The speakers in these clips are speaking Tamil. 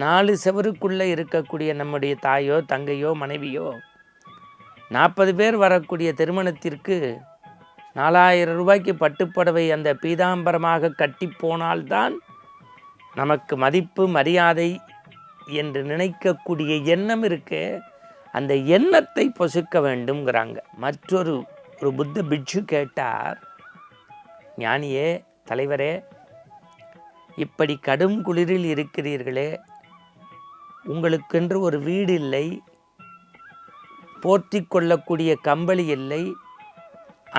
4 செவருக்குள்ளே இருக்கக்கூடிய நம்முடைய தாயோ தங்கையோ மனைவியோ 40 பேர் வரக்கூடிய திருமணத்திற்கு 4000 ரூபாய்க்கு பட்டுப்புடவை அந்த பீதாம்பரமாக கட்டி போனால்தான் நமக்கு மதிப்பு மரியாதை என்று நினைக்கக்கூடிய எண்ணம் இருக்கு. அந்த எண்ணத்தை பொசுக்க வேண்டும்ங்கிறாங்க. மற்றொரு புத்த பிட்சு கேட்டார், ஞானியே, தலைவரே, இப்படி கடும் குளிரில் இருக்கிறீர்களே, உங்களுக்கென்று ஒரு வீடு இல்லை, போர்த்தி கொள்ளக்கூடிய கம்பளி இல்லை,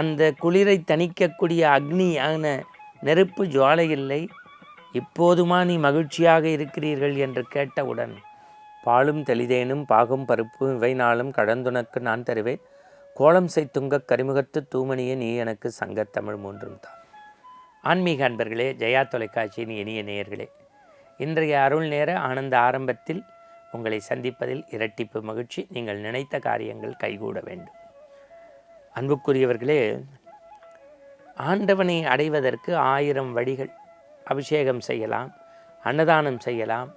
அந்த குளிரை தணிக்கக்கூடிய அக்னியான நெருப்பு ஜுவாலை இல்லை, இப்போதுமா நீ மகிழ்ச்சியாக இருக்கிறீர்கள் என்று கேட்டவுடன், பாலும் தெளிதேனும் பாகும் பருப்பும் இவை நாளும் கடந்துனக்கு நான் தருவேன், கோலம் செய்துங்கக் கரிமுகத்து தூமணியே நீ எனக்கு சங்கத்தமிழ் மூன்றும் தான். ஆன்மீக அன்பர்களே, ஜெயா தொலைக்காட்சியின் இனிய நேயர்களே, இன்றைய அருள் நேர ஆனந்த ஆரம்பத்தில் உங்களை சந்திப்பதில் இரட்டிப்பு மகிழ்ச்சி. நீங்கள் நினைத்த காரியங்கள் கைகூட வேண்டும். அன்புக்குரியவர்களே, ஆண்டவனை அடைவதற்கு 1000 வழிகள். அபிஷேகம் செய்யலாம், அன்னதானம் செய்யலாம்,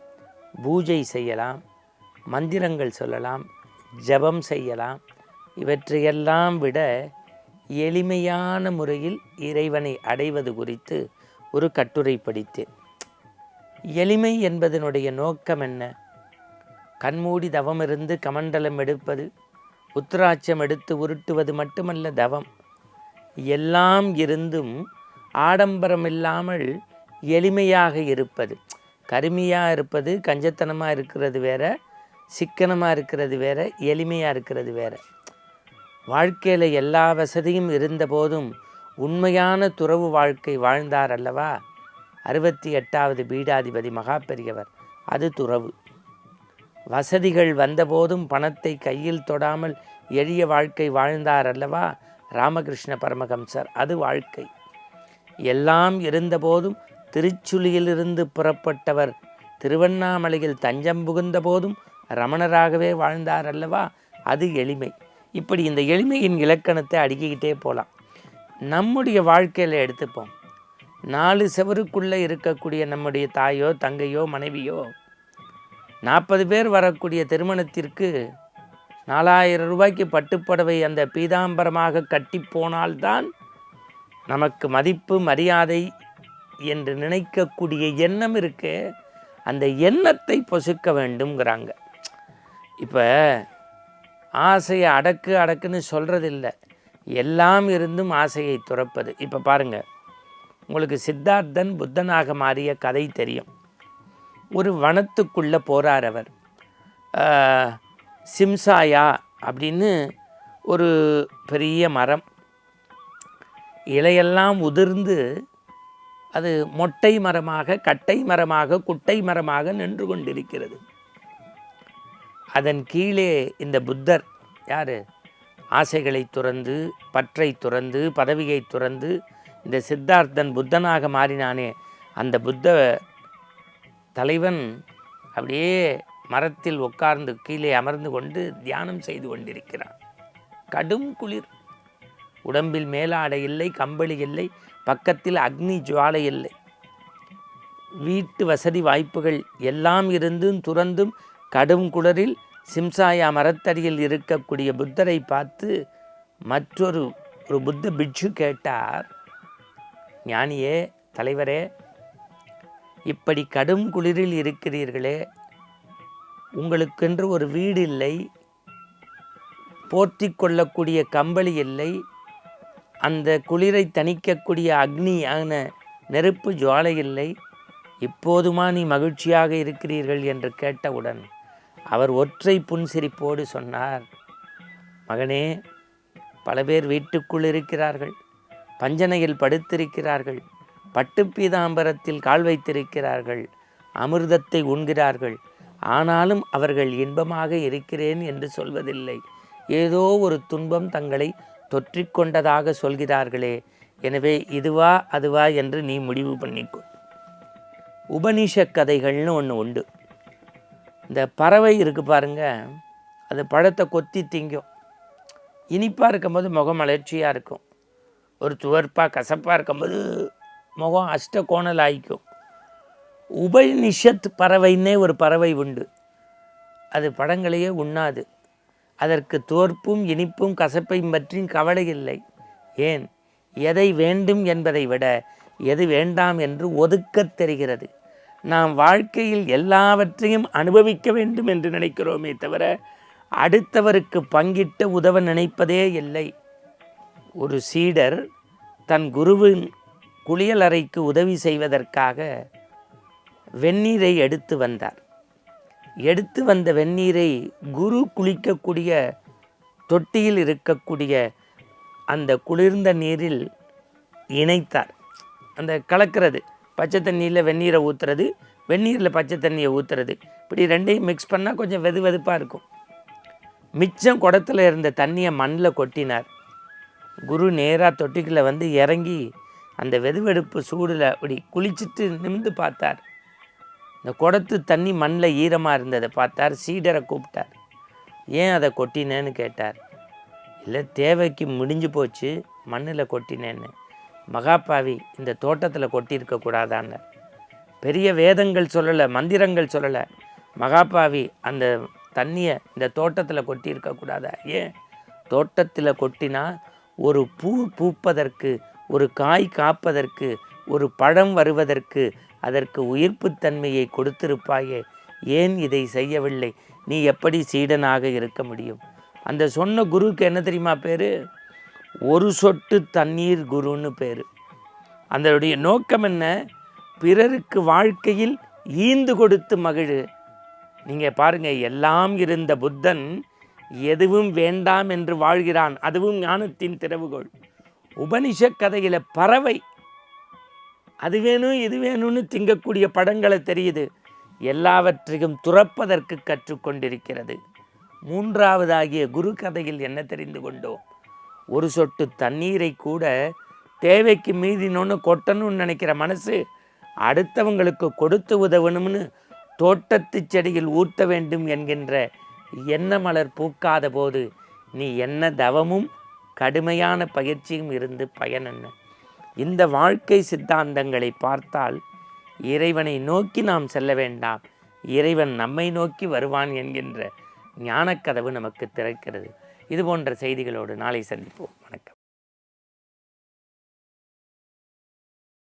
பூஜை செய்யலாம், மந்திரங்கள் சொல்லலாம், ஜபம் செய்யலாம். இவற்றையெல்லாம் விட எளிமையான முறையில் இறைவனை அடைவது குறித்து ஒரு கட்டுரை படித்தேன். எளிமை என்பதனுடைய நோக்கம் என்ன? கண்மூடி தவமிருந்து கமண்டலம் எடுப்பது, உத்திராட்சம் எடுத்து உருட்டுவது மட்டுமல்ல தவம். எல்லாம் இருந்தும் ஆடம்பரம் இல்லாமல் எளிமையாக இருப்பது. கருமையாக இருப்பது, கஞ்சத்தனமாக இருக்கிறது வேற, சிக்கனமாக இருக்கிறது வேற, எளிமையாக இருக்கிறது வேற. வாழ்க்கையில் எல்லா வசதியும் இருந்தபோதும் உண்மையான துறவு வாழ்க்கை வாழ்ந்தார் அல்லவா 68வது பீடாதிபதி மகா பெரியவர். அது துறவு. வசதிகள் வந்தபோதும் பணத்தை கையில் தொடாமல் எளிய வாழ்க்கை வாழ்ந்தார் அல்லவா ராமகிருஷ்ண பரமஹம்சர். அது வாழ்க்கை. எல்லாம் இருந்தபோதும் திருச்சுழியிலிருந்து புறப்பட்டவர் திருவண்ணாமலையில் தஞ்சம் புகுந்த போதும் ரமணராகவே வாழ்ந்தார் அல்லவா, அது எளிமை. இப்படி இந்த எளிமையின் இலக்கணத்தை அடுக்கிக்கிட்டே போகலாம். நம்முடைய வாழ்க்கையில் எடுத்துப்போம். 4 செவருக்குள்ளே இருக்கக்கூடிய நம்முடைய தாயோ தங்கையோ மனைவியோ 40 பேர் வரக்கூடிய திருமணத்திற்கு 4000 ரூபாய்க்கு பட்டுப்புடவை அந்த பீதாம்பரமாக கட்டி போனால்தான் நமக்கு மதிப்பு மரியாதை என்று நினைக்கக்கூடிய எண்ணம் இருக்கு. அந்த எண்ணத்தை பொசுக்க வேண்டும்ங்கிறாங்க. இப்போ ஆசையை அடக்குன்னு சொல்கிறதில்ல, எல்லாம் இருந்தும் ஆசையை துறப்பது. இப்போ பாருங்கள், உங்களுக்கு சித்தார்த்தன் புத்தனாக மாறிய கதை தெரியும். ஒரு வனத்துக்குள்ளே போகிறார் அவர். சிம்சாயா அப்படின்னு ஒரு பெரிய மரம், இலையெல்லாம் உதிர்ந்து அது மொட்டை மரமாக, கட்டை மரமாக, குட்டை மரமாக நின்று கொண்டிருக்கிறது. அதன் கீழே இந்த புத்தர், யார், ஆசைகளை துறந்து, பற்றை துறந்து, பதவியை துறந்து இந்த சித்தார்த்தன் புத்தனாக மாறினானே, அந்த புத்த தலைவன் அப்படியே மரத்தில் உட்கார்ந்து கீழே அமர்ந்து கொண்டு தியானம் செய்து கொண்டிருக்கிறான். கடும் குளிர், உடம்பில் மேலாடை இல்லை, கம்பளி இல்லை, பக்கத்தில் அக்னி ஜுவாலை இல்லை. வீட்டு வசதி வாய்ப்புகள் எல்லாம் இருந்தும் துறந்தும் கடும் குளிரில் சிம்சாயா மரத்தடியில் இருக்கக்கூடிய புத்தரை பார்த்து மற்றொரு புத்த பிட்சு கேட்டார், ஞானியே, தலைவரே, இப்படி கடும் குளிரில் இருக்கிறீர்களே, உங்களுக்கென்று ஒரு வீடு இல்லை, போர்த்தி கொள்ளக்கூடிய கம்பளி இல்லை, அந்த குளிரை தணிக்கக்கூடிய அக்னியான நெருப்பு ஜுவாலை இல்லை, இப்போதுமா நீ மகிழ்ச்சியாக இருக்கிறீர்கள் என்று கேட்டவுடன் அவர் ஒற்றை புன்சிரிப்போடு சொன்னார், மகனே, பல பேர் வீட்டுக்குள் இருக்கிறார்கள், பஞ்சனையில் படுத்திருக்கிறார்கள், பட்டு பீதாம்பரத்தில் கால் வைத்திருக்கிறார்கள், அமிர்தத்தை உண்கிறார்கள், ஆனாலும் அவர்கள் இன்பமாக இருக்கிறேன் என்று சொல்வதில்லை. ஏதோ ஒரு துன்பம் தங்களை தொற்றிக்கொண்டதாக சொல்கிறார்களே. எனவே இதுவா அதுவா என்று நீ முடிவு பண்ணிக்கோ. உபனிஷத் கதைகள்னு ஒன்று உண்டு. இந்த பறவை இருக்குது பாருங்க, அது பழத்தை கொத்தி திங்கும். இனிப்பாக இருக்கும்போது முகம் மலர்ச்சியாக இருக்கும், ஒரு துவர்ப்பாக கசப்பாக இருக்கும்போது முகம் அஷ்ட கோணல் ஆயிக்கும். உபனிஷத் பறவைன்னே ஒரு பறவை உண்டு. அது பழங்களையே உண்ணாது. அதற்கு தோற்பும் இனிப்பும் கசப்பையும் பற்றியும் கவலை இல்லை. ஏன், எதை வேண்டும் என்பதை விட எது வேண்டாம் என்று ஒதுக்கத் தெரிகிறது. நாம் வாழ்க்கையில் எல்லாவற்றையும் அனுபவிக்க வேண்டும் என்று நினைக்கிறோமே தவிர அடுத்தவருக்கு பங்கிட்டு உதவ நினைப்பதே இல்லை. ஒரு சீடர் தன் குருவின் குளியலறைக்கு உதவி செய்வதற்காக வெந்நீரை எடுத்து வந்தார். எடுத்து வந்த வெந்நீரை குரு குளிக்கக்கூடிய தொட்டியில் இருக்கக்கூடிய அந்த குளிர்ந்த நீரில் இணைத்தார். அந்த கலக்கிறது, பச்சை தண்ணியில் வெந்நீரை ஊற்றுறது, வெந்நீரில் பச்சை தண்ணியை ஊற்றுறது, இப்படி ரெண்டையும் மிக்ஸ் பண்ணால் கொஞ்சம் வெது வெதுப்பாக இருக்கும். மிச்சம் குடத்தில் இருந்த தண்ணியை மண்ணில் கொட்டினார். குரு நேராக தொட்டிக்குள்ளே வந்து இறங்கி அந்த வெதுவெடுப்பு சூடில் அப்படி குளிச்சுட்டு நிமிந்து பார்த்தார். இந்த குடத்து தண்ணி மண்ணில் ஈரமாக இருந்ததை பார்த்தார். சீடரை கூப்பிட்டார். ஏன் அதை கொட்டினேன்னு கேட்டார். இல்லை, தேவைக்கு முடிஞ்சு போச்சு, மண்ணில் கொட்டினேன்னு. மகாபாவி, இந்த தோட்டத்தில் கொட்டியிருக்கக்கூடாதான்னு. பெரிய வேதங்கள் சொல்லலை, மந்திரங்கள் சொல்லலை. மகாபாவி, அந்த தண்ணியை இந்த தோட்டத்தில் கொட்டியிருக்கக்கூடாதா? ஏன், தோட்டத்தில் கொட்டினா ஒரு பூ பூப்பதற்கு, ஒரு காய் காப்பதற்கு, ஒரு பழம் வருவதற்கு அதற்கு உயிர்ப்புத்தன்மையை கொடுத்திருப்பாயே, ஏன் இதை செய்யவில்லை? நீ எப்படி சீடனாக இருக்க முடியும்? அந்த சொன்ன குருவுக்கு என்ன தெரியுமா பேர்? ஒரு சொட்டு தண்ணீர் குருன்னு பேர். அதனுடைய நோக்கம் என்ன? பிறருக்கு வாழ்க்கையில் ஈந்து கொடுத்து மகிழு. நீங்கள் பாருங்கள், எல்லாம் இருந்த புத்தன் எதுவும் வேண்டாம் என்று வாழ்கிறான். அதுவும் ஞானத்தின் திறவுகோள். உபனிஷத் கதையில் பறவை அது வேணும் இது வேணும்னு திங்கக்கூடிய படங்களை தெரியுது. எல்லாவற்றையும் துறப்பதற்கு கற்றுக்கொண்டிருக்கிறது. மூன்றாவதாகிய குரு கதையில் என்ன தெரிந்து கொண்டோம்? ஒரு சொட்டு தண்ணீரை கூட தேவைக்கு மீதினொன்று கொட்டணும்னு நினைக்கிற மனசு அடுத்தவங்களுக்கு கொடுத்து உதவணும்னு தோட்டத்து செடியில் ஊற்ற வேண்டும் என்கின்ற எண்ண மலர் பூக்காத போது நீ என்ன தவமும் கடுமையான பயிற்சியும் இருந்து பயன் என்ன? இந்த வாழ்க்கை சித்தாந்தங்களை பார்த்தால் இறைவனை நோக்கி நாம் செல்ல வேண்டாம், இறைவன் நம்மை நோக்கி வருவான் என்கின்ற ஞானக்கதவு நமக்கு திறக்கிறது. இது போன்ற செய்திகளோடு நாளை சந்திப்போம். வணக்கம்.